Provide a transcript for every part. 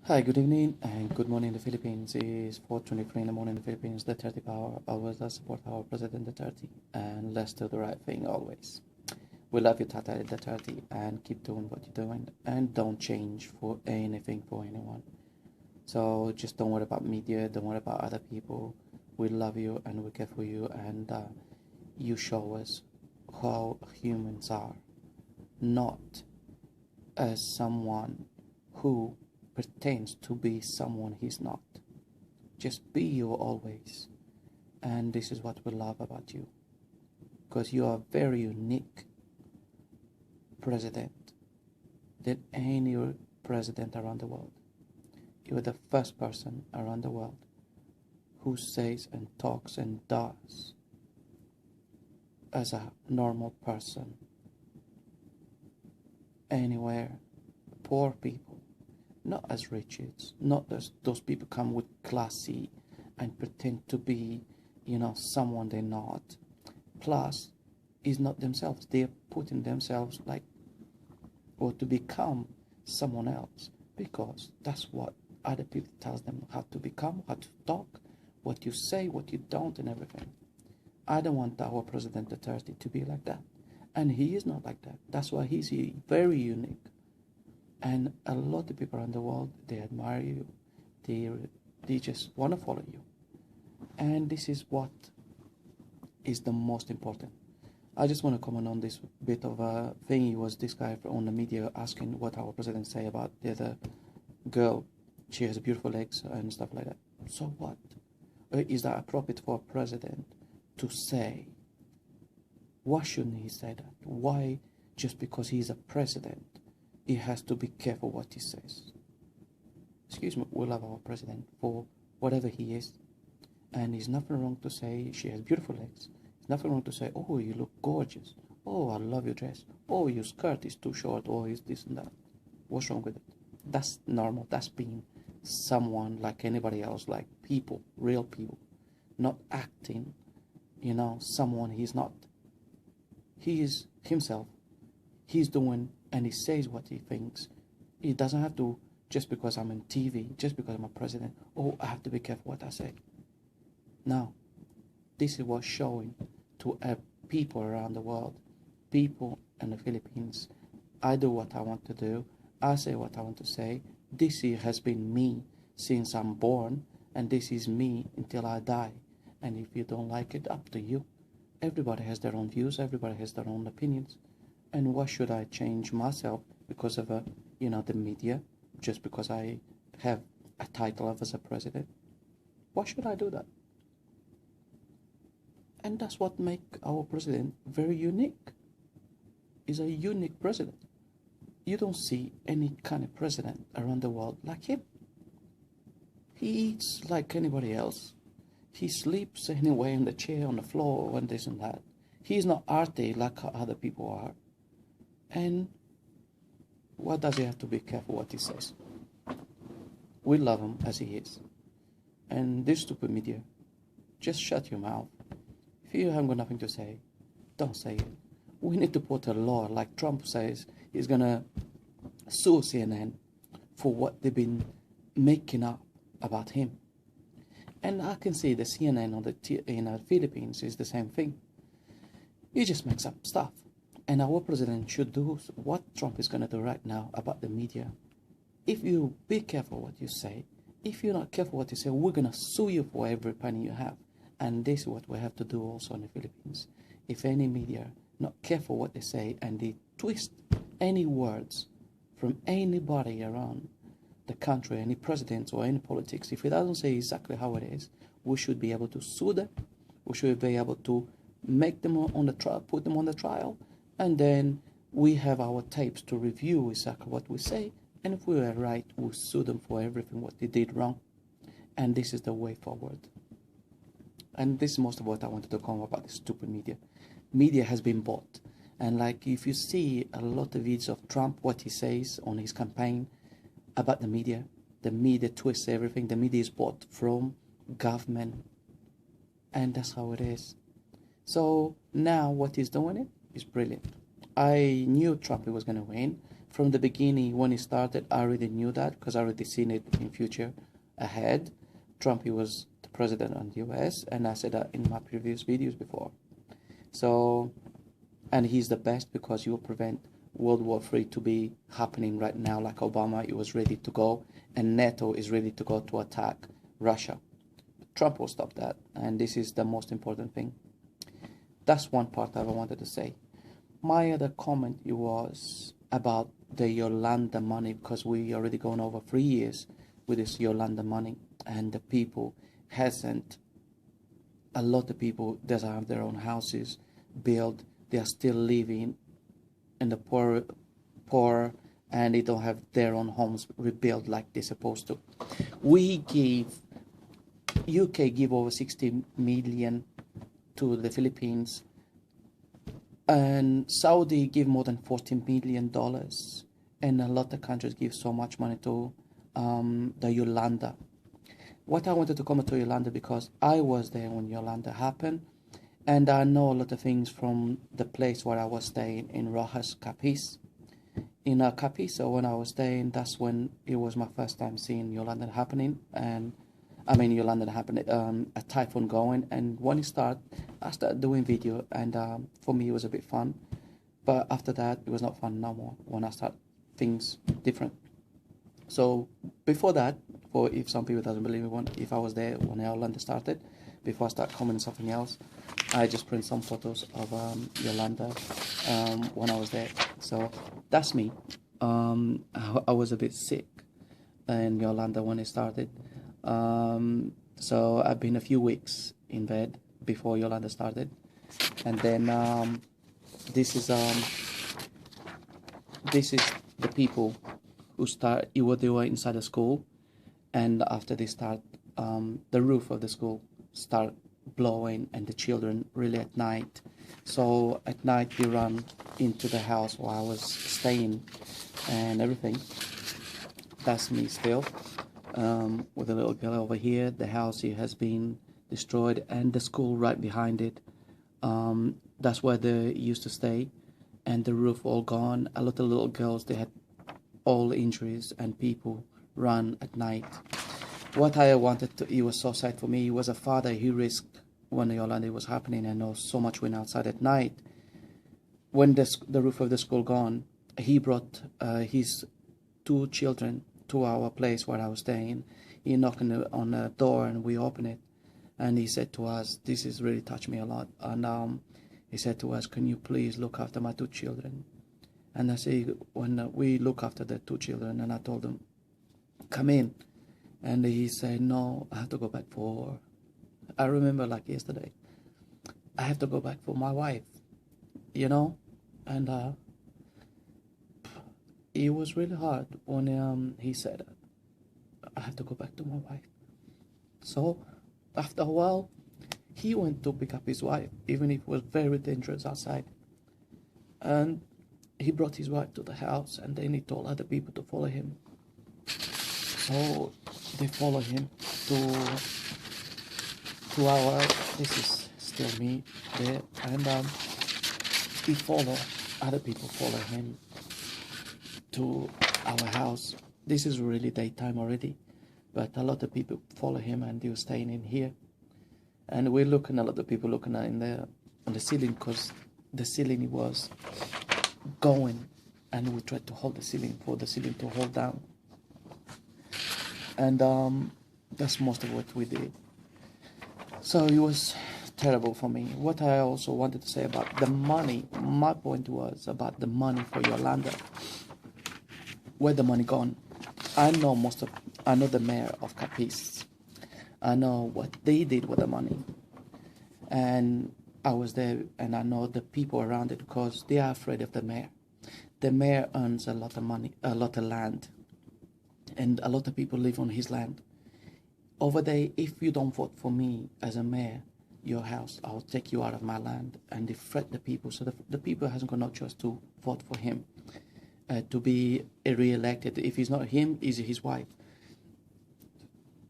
Hi, good evening and good morning in the Philippines. It's 4:23 in the morning in the Philippines. The 30 power. Always let's support our President Duterte and let's do the right thing always. We love you, Tata Duterte, and keep doing what you're doing and don't change for anything for anyone. So just don't worry about media, don't worry about other people. We love you and we care for you, and you show us how humans are, not as someone who pretends to be someone he's not. Just be you always. And this is what we love about you. Because you are a very unique president than any president around the world. You are the first person around the world who says and talks and does as a normal person anywhere. Poor people, not as riches, not as those people come with classy and pretend to be, someone they're not. Plus, is not themselves. They're putting themselves like, or to become someone else, because that's what other people tells them how to become, how to talk, what you say, what you don't, and everything. I don't want our President Duterte to be like that. And he is not like that. That's why he's very unique. And a lot of people around the world, they admire you. They just want to follow you. And this is what is the most important. I just want to comment on this bit of a thing. It was this guy on the media asking what our president say about the other girl. She has beautiful legs and stuff like that. So what? Is that appropriate for a president to say? Why shouldn't he say that? Why, just because he's a president, he has to be careful what he says? Excuse me, we love our president for whatever he is. And there's nothing wrong to say she has beautiful legs. There's nothing wrong to say, oh, you look gorgeous. Oh, I love your dress. Oh, your skirt is too short. Oh, is this and that. What's wrong with it? That's normal. That's being someone like anybody else, like people, real people. Not acting, someone he's not. He is himself. He's doing and he says what he thinks. He doesn't have to, just because I'm on TV, just because I'm a president, oh, I have to be careful what I say. No. This is what's showing to people around the world, people in the Philippines. I do what I want to do. I say what I want to say. This year has been me since I'm born, and this is me until I die. And if you don't like it, up to you. Everybody has their own views. Everybody has their own opinions. And why should I change myself because of the media, just because I have a title of as a president? Why should I do that? And that's what makes our president very unique. He's a unique president. You don't see any kind of president around the world like him. He eats like anybody else. He sleeps anywhere in the chair, on the floor, and this and that. He's not arty like other people are. And why does he have to be careful what he says? We love him as he is. And this stupid media, just shut your mouth. If you haven't got nothing to say, don't say it. We need to put a law, like Trump says, he's going to sue CNN for what they've been making up about him. And I can see the CNN on in the Philippines is the same thing. He just makes up stuff. And our president should do what Trump is going to do right now about the media. If you be careful what you say, if you're not careful what you say, we're going to sue you for every penny you have. And this is what we have to do also in the Philippines. If any media not careful what they say and they twist any words from anybody around the country, any presidents or any politics, if it doesn't say exactly how it is, we should be able to sue them. We should be able to make them on the trial, put them on the trial, and then we have our tapes to review exactly what we say, and if we are right, we'll sue them for everything what they did wrong. And this is the way forward. And this is most of what I wanted to comment about the stupid media. Media has been bought. And like if you see a lot of videos of Trump, what he says on his campaign about the media twists everything. The media is bought from government. And that's how it is. So now what he's doing is brilliant. I knew Trump was going to win From the beginning, when it started, I already knew that because I already seen it in future ahead. Trump, he was the president of the US, and I said that in my previous videos before. So, and he's the best because he will prevent World War III to be happening right now, like Obama, he was ready to go, and NATO is ready to go to attack Russia. Trump will stop that, and this is the most important thing. That's one part that I wanted to say. My other comment was about the Yolanda money, because we already gone over 3 years with this Yolanda money, and the people hasn't, a lot of people that have their own houses built, they are still living in the poor, and they don't have their own homes rebuilt like they're supposed to. UK give over 60 million to the Philippines, and Saudi give more than $14 million, and a lot of countries give so much money to the Yolanda. What I wanted to comment to Yolanda, because I was there when Yolanda happened, and I know a lot of things from the place where I was staying in Rojas, Capiz. In Capiz, so when I was staying, that's when it was my first time seeing Yolanda happening, and Yolanda happened, a typhoon going, and when it started, I started doing video, and for me it was a bit fun, but after that it was not fun no more when I started things different. So before that, for if some people doesn't believe me, if I was there when Yolanda started, before I start commenting something else, I just print some photos of Yolanda when I was there. So that's me. I was a bit sick in Yolanda when it started. So I've been a few weeks in bed before Yolanda started, and then this is the people who they were inside the school, and after they start, the roof of the school start blowing, and the children really at night. So at night they run into the house where I was staying and everything. That's me still. With a little girl over here. The house here has been destroyed, and the school right behind it. That's where they used to stay, and the roof all gone. A lot of little girls, they had all injuries, and people run at night. What I wanted to, it was so sad for me. He was a father. He risked when Yolanda was happening, and know so much went outside at night. When the roof of the school gone, he brought his 2 children to our place where I was staying. He knocked on the door, and we opened it, and he said to us, this has really touched me a lot, and he said to us, can you please look after my 2 children? And I say, when we look after the 2 children, and I told him, come in, and he said, no, I have to go back for, I remember like yesterday, I have to go back for my wife, and it was really hard when he said, I have to go back to my wife. So after a while, he went to pick up his wife, even if it was very dangerous outside. And he brought his wife to the house, and then he told other people to follow him. So they follow him to our, this is still me there, and other people follow him to our house. This is really daytime already, but a lot of people follow him, and they were staying in here, and we're looking, a lot of people looking at on the ceiling, because the ceiling was going, and we tried to hold the ceiling for the ceiling to hold down, and that's most of what we did. So it was terrible for me. What I also wanted to say about the money, my point was about the money for Yolanda. Where the money gone? I know the mayor of Capiz. I know what they did with the money, and I was there, and I know the people around it, because they are afraid of the mayor. The mayor earns a lot of money, a lot of land, and a lot of people live on his land. Over there, if you don't vote for me as a mayor, your house, I'll take you out of my land, and they threat the people. So the people hasn't got no choice to vote for him. To be re-elected. If he's not him, is his wife.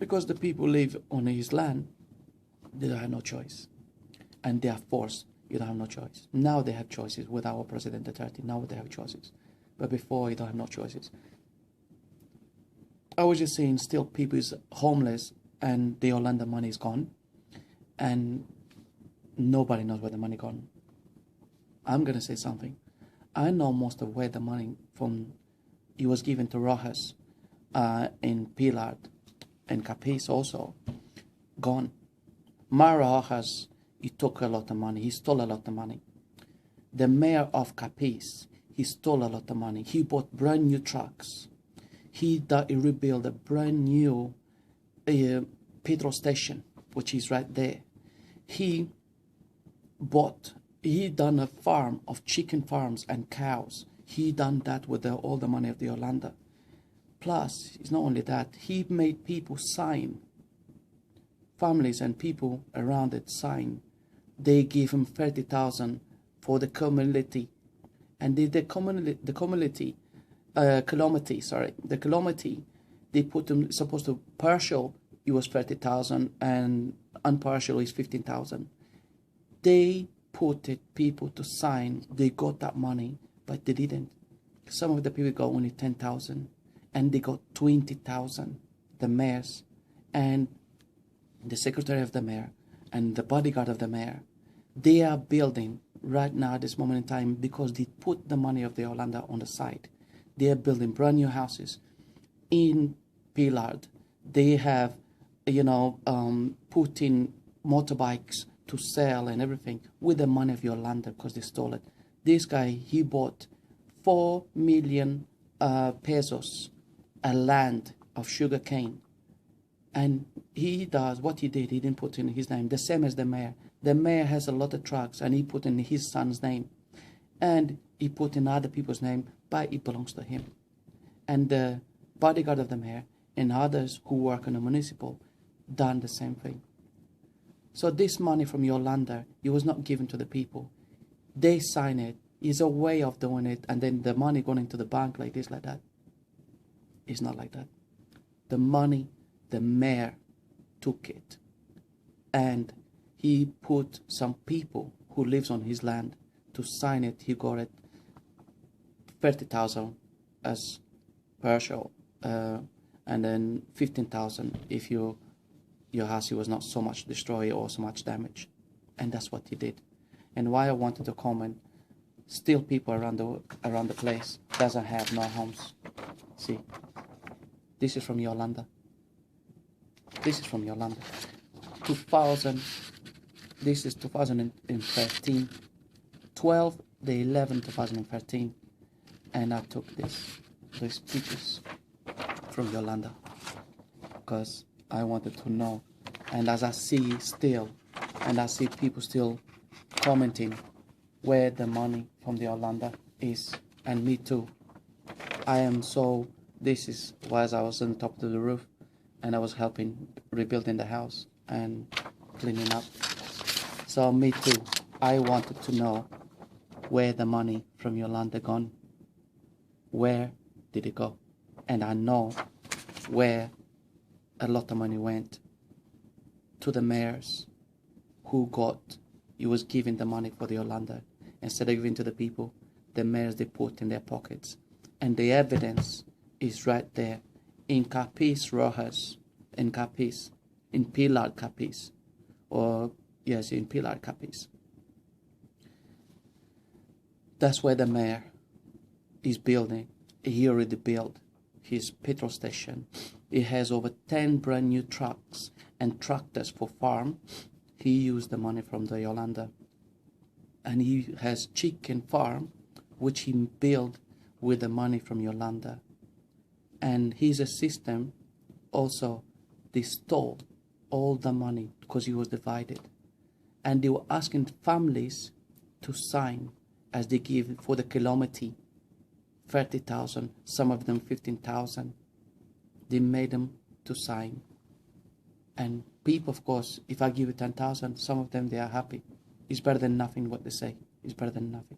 Because the people live on his land, they don't have no choice. and they are forced. You don't have no choice. Now they have choices with our President Duterte. Now they have choices. but before you don't have no choices. I was just saying, still people is homeless and the Yolanda money is gone, and nobody knows where the money gone. I'm gonna say something. I know most of where the money from it was given to Rojas in Pilar and Capiz also gone. My Rojas, he took a lot of money. He stole a lot of money. The mayor of Capiz, he stole a lot of money. He bought brand new trucks. He rebuilt a brand new petrol station, which is right there. He done a farm of chicken farms and cows. He done that with all the money of the Yolanda. Plus, it's not only that, he made people sign, families and people around it sign. They give him 30,000 for the community, and the calamity, they put him supposed to partial. It was 30,000 and unpartial is 15,000. They put it people to sign. They got that money, but they didn't. Some of the people got only 10,000, and they got 20,000. The mayors and the secretary of the mayor and the bodyguard of the mayor, they are building right now at this moment in time because they put the money of the Yolanda on the side. They are building brand new houses in Pilar. They have, put in motorbikes to sell and everything with the money of Yolanda because they stole it. This guy, he bought 4 million pesos, a land of sugar cane. And he does what he did. He didn't put in his name. The same as the mayor. The mayor has a lot of trucks, and he put in his son's name, and he put in other people's name, but it belongs to him. And the bodyguard of the mayor and others who work in the municipal done the same thing. So this money from Yolanda, it was not given to the people. They sign it. It's a way of doing it, and then the money going into the bank like this, like that. It's not like that. The money, the mayor took it, and he put some people who lives on his land to sign it. He got it 30,000 as partial, and then 15,000 if your house was not so much destroyed or so much damaged. And that's what he did. And why I wanted to comment, still people around the place doesn't have no homes. See, this is from Yolanda. This is from Yolanda. 2000. This is 2013. 12/11/2013, and I took these pictures from Yolanda because I wanted to know. And as I see still, and I see people still commenting where the money from the Yolanda is, and me too. I am so. This is why I was on top of the roof, and I was helping rebuilding the house and cleaning up. So me too. I wanted to know where the money from Yolanda gone. Where did it go? And I know where a lot of money went to the mayors who was giving the money for the Yolanda. Instead of giving to the people, the mayors they put in their pockets. And the evidence is right there in Capiz Rojas, in Capiz, in Pilar Capiz, or yes, in Pilar Capiz. That's where the mayor is building. He already built his petrol station. He has over 10 brand new trucks and tractors for farm. He used the money from the Yolanda. And he has chicken farm, which he built with the money from Yolanda. And his system also, they stole all the money because he was divided. And they were asking families to sign as they give for the kilometer 30,000, some of them 15,000. They made them to sign. And people, of course, if I give you 10,000, some of them, they are happy. It's better than nothing what they say. It's better than nothing.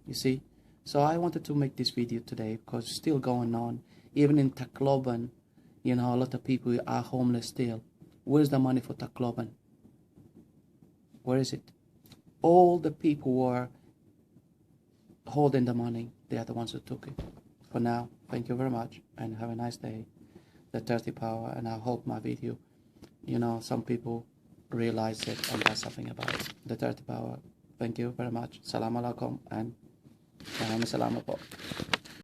You see? So I wanted to make this video today because it's still going on. Even in Tacloban, a lot of people are homeless still. Where's the money for Tacloban? Where is it? All the people were holding the money. They are the ones who took it. For now, thank you very much and have a nice day. The Dirty Power, and I hope my video, some people realize it and does something about it. The Dirty Power. Thank you very much. Salam alaikum and salam po.